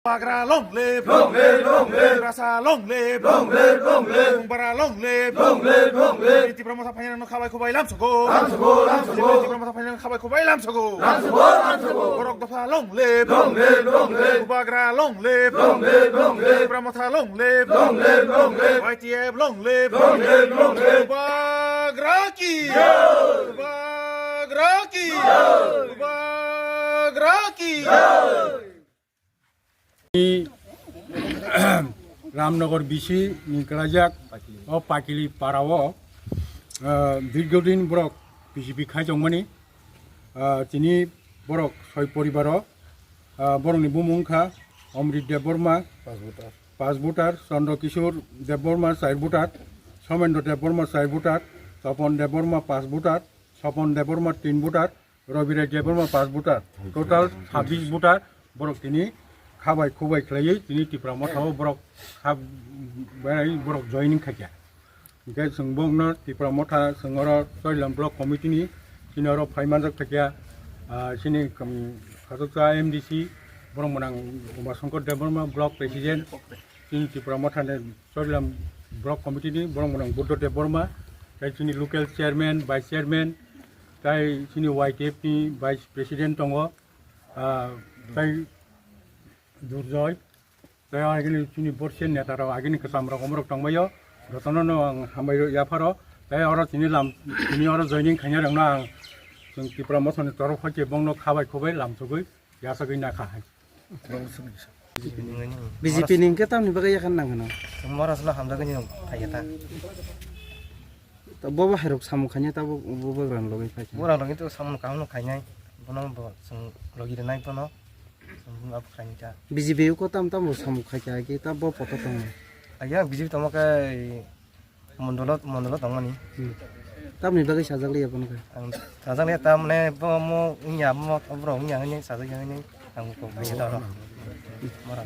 Pagra long live, rasa long live, bara long live, Ti promosa panjang no kawai kubai lam sogo, Ti promosa panjang kawai kubai lam sogo, Borok dofa long live, Pagra long live, Ti promosa long live, YTF long live, Pagra ki, Pagra ki, Pagra ki. Ramnagar বিসি নিকলাজাক ও পাকিলি পাড়াও দীর্ঘদিন বরক BJP খাইজংমানি তিনি বরক ছয় পরিবার বরংনি বুমুংখা অমৃত দেববর্মা পাঁচ voter Chandra Kishore Debbarma 4 voter Samendra Debbarma 4 voter Tapan Debbarma 5 voter Swapan Debbarma 3 voter Raviraj Debbarma 5 voter total 26 voter বরক তিনি খাবাই খুবাই খেলাই তিনি টিপ্রা মথাও বরক খাব বরক জয়निं खायखा ओमफ्राय जोंबोंनो टिप्रा मथा जोंर सयलाम ब्लक कमिटिनि सिनर फाइमानजक खायखा सिनि खाजोचा एमडीसी बरमनां उमाशंकर देबबर्मा ब्लक प्रेसिडेंट सिनि टिप्रा मथाने सयलाम ब्लक कमिटिनि बरमनां बुद्ध देबबर्मा ताय सिनि लोकल चेयरमैन वाइस चेयरमैन ताय सिनि वाइटिएफ नि वाइस प्रेसिडेंट दङ ताय दुर्जय ताय आगेनि सिनि बरसेन नेतार आगेनि कसामरक अमरक तंबायो रतननो आं हामबाय याफारो ताय अर सिनि अर जयनिं खायना दंना आं जों टिप्रा मथाने तरफ फाके बंनो खाबाय खुबाय लामसगै यासगै नाखाहाय BJP ning ke tam ni bagai yakan nang no Semua rasulullah hamzah ni kayata. ta boba herok samu khanya ta boba ran logai phai Orang orang itu sama kamu kayaknya, bono seng logi dan naik bono, seng apa kayaknya. BJP ko tam tam samu khaya ke ta bo poto tong Ayah bijib tamu ke mondolot tamu ni. tam ni bagai sajak li apon ka Saja ni tamu ni bomo inya bomo obro inya ni saja ni, aku kau bijib tahu. Marah.